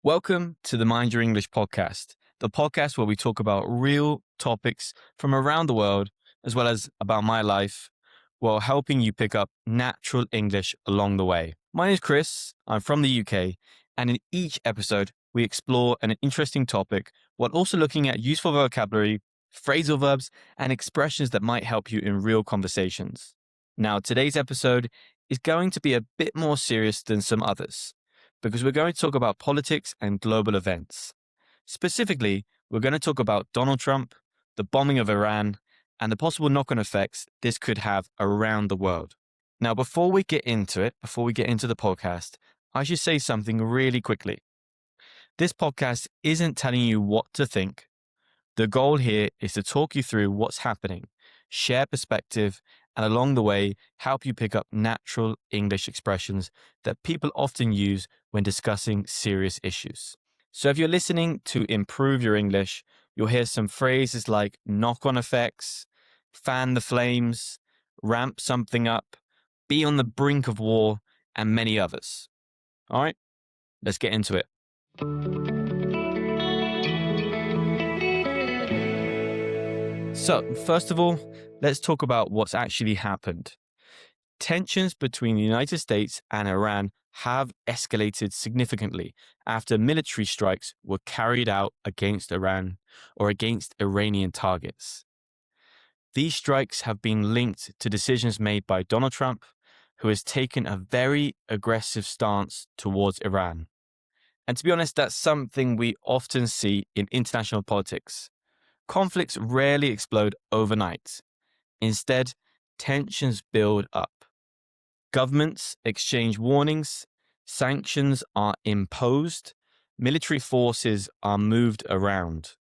Welcome to the Mind Your English podcast, the podcast where we talk about real topics from around the world, as well as about my life, while helping you pick up natural English along the way. My name is Chris, I'm from the UK, and in each episode, we explore an interesting topic while also looking at useful vocabulary, phrasal verbs, and expressions that might help you in real conversations. Now, today's episode is going to be a bit more serious than some others, because we're going to talk about politics and global events. Specifically, we're going to talk about Donald Trump, the bombing of Iran, and the possible knock-on effects this could have around the world. Now, before we get into the podcast, I should say something really quickly. This podcast isn't telling you what to think. The goal here is to talk you through what's happening, share perspective, and along the way, help you pick up natural English expressions that people often use when discussing serious issues. So if you're listening to improve your English, you'll hear some phrases like knock-on effects, fan the flames, ramp something up, be on the brink of war, and many others. All right, let's get into it. So, first of all, let's talk about what's actually happened. Tensions between the United States and Iran have escalated significantly after military strikes were carried out against Iran or against Iranian targets. These strikes have been linked to decisions made by Donald Trump, who has taken a very aggressive stance towards Iran. And to be honest, that's something we often see in international politics. Conflicts rarely explode overnight. Instead, tensions build up. Governments exchange warnings, sanctions are imposed, military forces are moved around,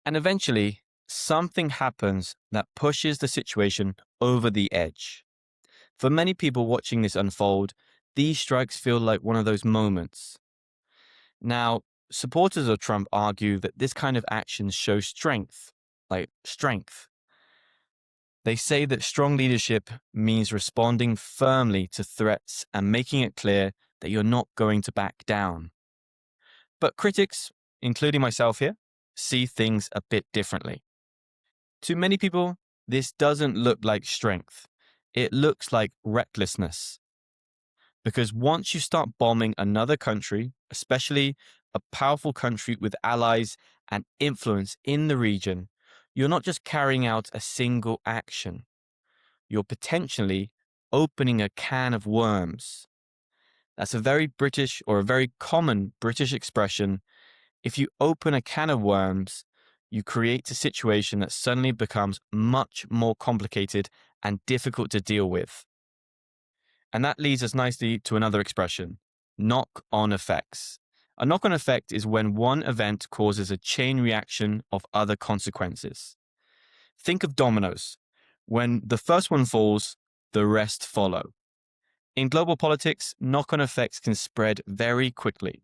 and eventually, something happens that pushes the situation over the edge. For many people watching this unfold, these strikes feel like one of those moments. Now, supporters of Trump argue that this kind of action shows strength. They say that strong leadership means responding firmly to threats and making it clear that you're not going to back down. But critics, including myself here, see things a bit differently. To many people, this doesn't look like strength. It looks like recklessness. Because once you start bombing another country, especially a powerful country with allies and influence in the region, you're not just carrying out a single action. You're potentially opening a can of worms. That's a very British or a very common British expression. If you open a can of worms, you create a situation that suddenly becomes much more complicated and difficult to deal with. And that leads us nicely to another expression, knock-on effects. A knock-on effect is when one event causes a chain reaction of other consequences. Think of dominoes. When the first one falls, the rest follow. In global politics, knock-on effects can spread very quickly.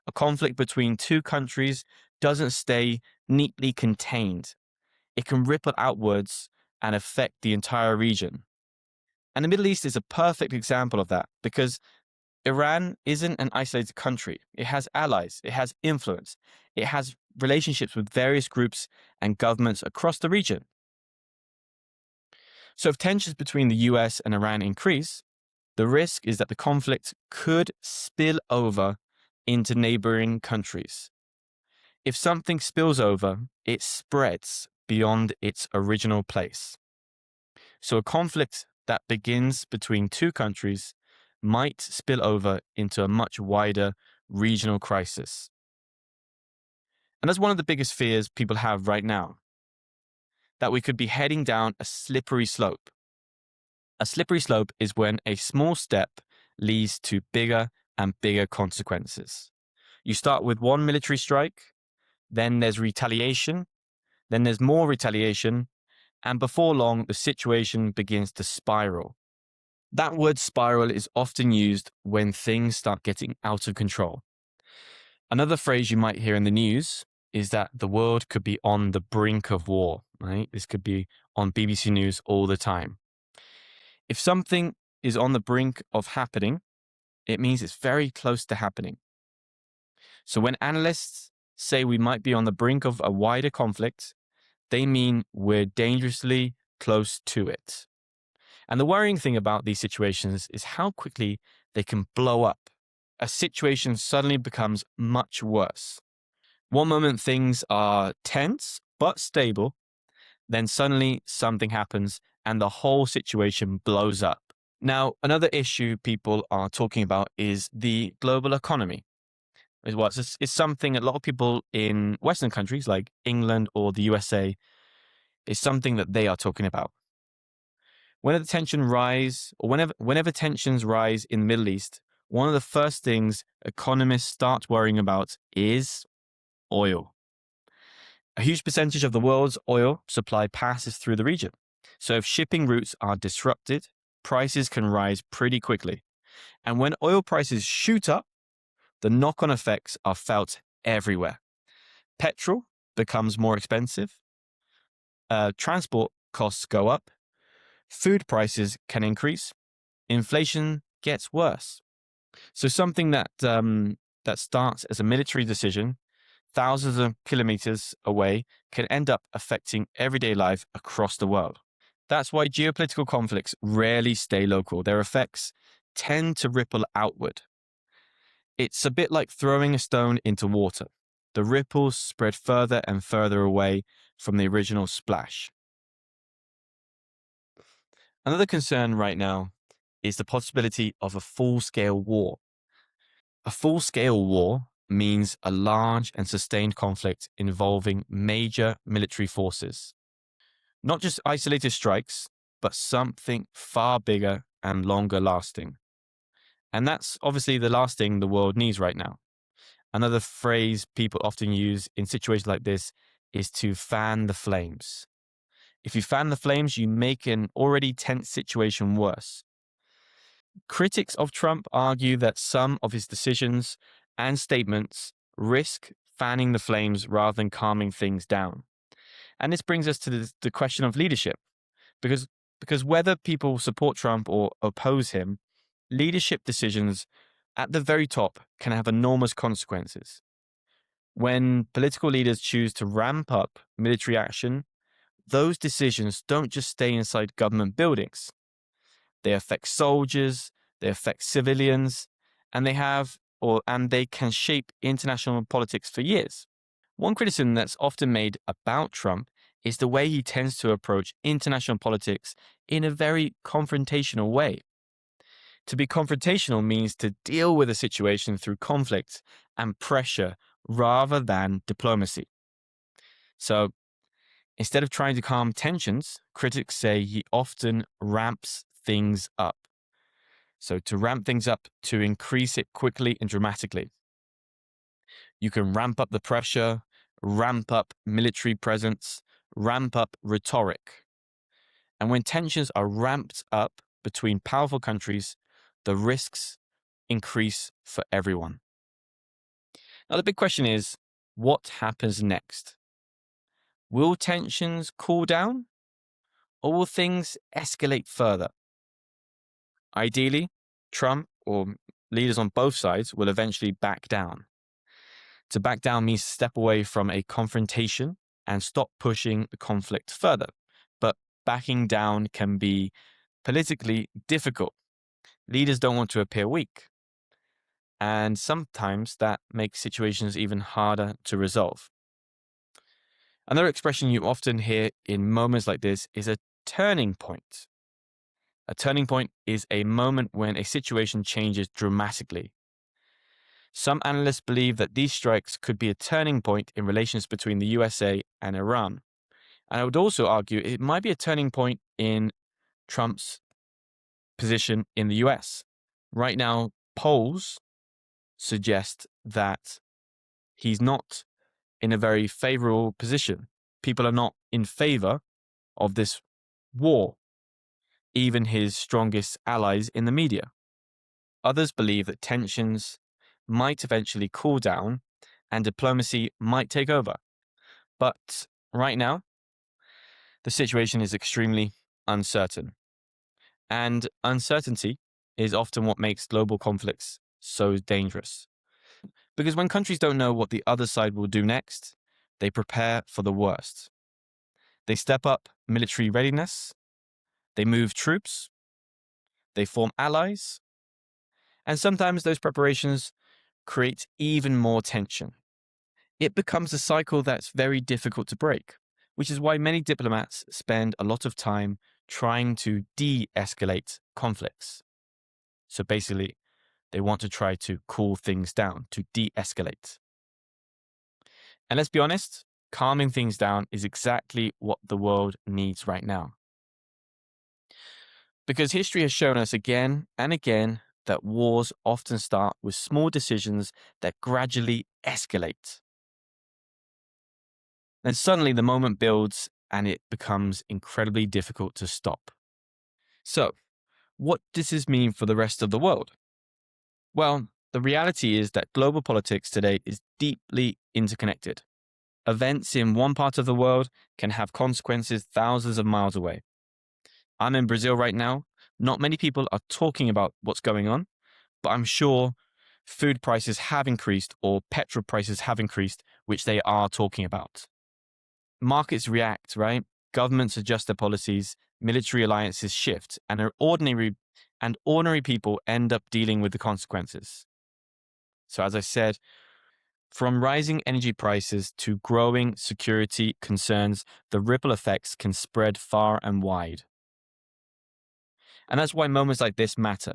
A conflict between two countries doesn't stay neatly contained. It can ripple outwards and affect the entire region. And the Middle East is a perfect example of that because Iran isn't an isolated country. It has allies, it has influence, it has relationships with various groups and governments across the region. So if tensions between the US and Iran increase, the risk is that the conflict could spill over into neighboring countries. If something spills over, it spreads beyond its original place. So a conflict that begins between two countries might spill over into a much wider regional crisis. And that's one of the biggest fears people have right now, that we could be heading down a slippery slope. A slippery slope is when a small step leads to bigger and bigger consequences. You start with one military strike, then there's retaliation, then there's more retaliation, and before long, the situation begins to spiral. That word spiral is often used when things start getting out of control. Another phrase you might hear in the news is that the world could be on the brink of war, right? This could be on BBC News all the time. If something is on the brink of happening, it means it's very close to happening. So when analysts say we might be on the brink of a wider conflict, they mean we're dangerously close to it. And the worrying thing about these situations is how quickly they can blow up. A situation suddenly becomes much worse. One moment things are tense but stable, then suddenly something happens and the whole situation blows up. Now, another issue people are talking about is the global economy. It's something a lot of people in Western countries like England or the USA is something that they are talking about. Whenever tensions rise in the Middle East, one of the first things economists start worrying about is oil. A huge percentage of the world's oil supply passes through the region. So if shipping routes are disrupted, prices can rise pretty quickly. And when oil prices shoot up, the knock-on effects are felt everywhere. Petrol becomes more expensive, transport costs go up, food prices can increase, inflation gets worse. So something that starts as a military decision thousands of kilometers away can end up affecting everyday life across the world. That's why geopolitical conflicts rarely stay local. Their effects tend to ripple outward. It's a bit like throwing a stone into water. The ripples spread further and further away from the original splash. Another concern right now is the possibility of a full-scale war. A full-scale war means a large and sustained conflict involving major military forces. Not just isolated strikes, but something far bigger and longer lasting. And that's obviously the last thing the world needs right now. Another phrase people often use in situations like this is to fan the flames. If you fan the flames, you make an already tense situation worse. Critics of Trump argue that some of his decisions and statements risk fanning the flames rather than calming things down. And this brings us to the question of leadership, because whether people support Trump or oppose him, leadership decisions at the very top can have enormous consequences. When political leaders choose to ramp up military action, those decisions don't just stay inside government buildings. They affect soldiers, they affect civilians, and they can shape international politics for years. One criticism that's often made about Trump is the way he tends to approach international politics in a very confrontational way. To be confrontational means to deal with a situation through conflict and pressure rather than diplomacy. So instead of trying to calm tensions, critics say he often ramps things up. So to ramp things up, to increase it quickly and dramatically. You can ramp up the pressure, ramp up military presence, ramp up rhetoric. And when tensions are ramped up between powerful countries, the risks increase for everyone. Now, the big question is, what happens next? Will tensions cool down, or will things escalate further? Ideally, Trump or leaders on both sides will eventually back down. To back down means step away from a confrontation and stop pushing the conflict further. But backing down can be politically difficult. Leaders don't want to appear weak. And sometimes that makes situations even harder to resolve. Another expression you often hear in moments like this is a turning point. A turning point is a moment when a situation changes dramatically. Some analysts believe that these strikes could be a turning point in relations between the USA and Iran. And I would also argue it might be a turning point in Trump's position in the US. Right now, polls suggest that he's not in a very favorable position. People are not in favor of this war, even his strongest allies in the media. Others believe that tensions might eventually cool down and diplomacy might take over. But right now, the situation is extremely uncertain. And uncertainty is often what makes global conflicts so dangerous. Because when countries don't know what the other side will do next, they prepare for the worst. They step up military readiness, they move troops, they form allies, and sometimes those preparations create even more tension. It becomes a cycle that's very difficult to break, which is why many diplomats spend a lot of time trying to de-escalate conflicts. So basically, they want to try to cool things down, to de-escalate. And let's be honest, calming things down is exactly what the world needs right now. Because history has shown us again and again that wars often start with small decisions that gradually escalate. Then suddenly the moment builds and it becomes incredibly difficult to stop. So, what does this mean for the rest of the world? Well, the reality is that global politics today is deeply interconnected. Events in one part of the world can have consequences thousands of miles away. I'm in Brazil right now. Not many people are talking about what's going on, but I'm sure food prices have increased or petrol prices have increased, which they are talking about. Markets react, right? Governments adjust their policies, military alliances shift, and ordinary people end up dealing with the consequences. So as I said, from rising energy prices to growing security concerns, the ripple effects can spread far and wide. And that's why moments like this matter.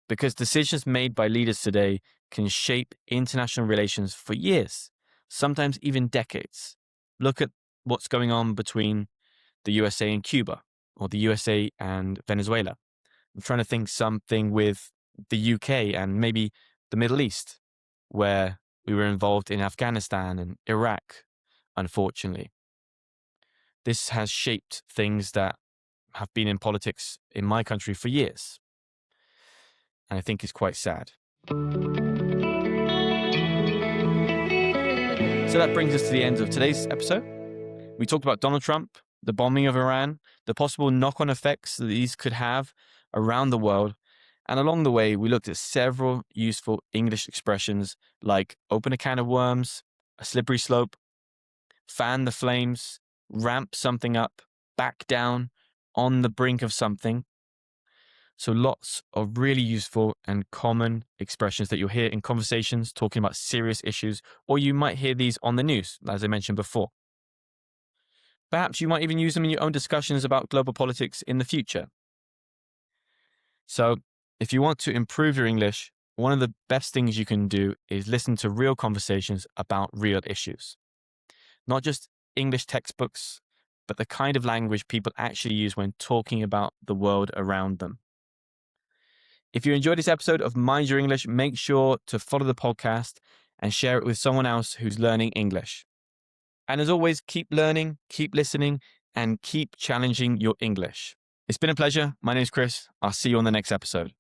Because decisions made by leaders today can shape international relations for years, sometimes even decades. Look at what's going on between the USA and Cuba, or the USA and Venezuela. I'm trying to think something with the UK and maybe the Middle East, where we were involved in Afghanistan and Iraq, unfortunately. This has shaped things that have been in politics in my country for years. And I think it's quite sad. So that brings us to the end of today's episode. We talked about Donald Trump, the bombing of Iran, the possible knock-on effects that these could have around the world. And along the way, we looked at several useful English expressions like open a can of worms, a slippery slope, fan the flames, ramp something up, back down, on the brink of something. So lots of really useful and common expressions that you'll hear in conversations talking about serious issues, or you might hear these on the news, as I mentioned before. Perhaps you might even use them in your own discussions about global politics in the future. So if you want to improve your English, one of the best things you can do is listen to real conversations about real issues. Not just English textbooks, but the kind of language people actually use when talking about the world around them. If you enjoyed this episode of Mind Your English, make sure to follow the podcast and share it with someone else who's learning English. And as always, keep learning, keep listening, and keep challenging your English. It's been a pleasure. My name is Chris. I'll see you on the next episode.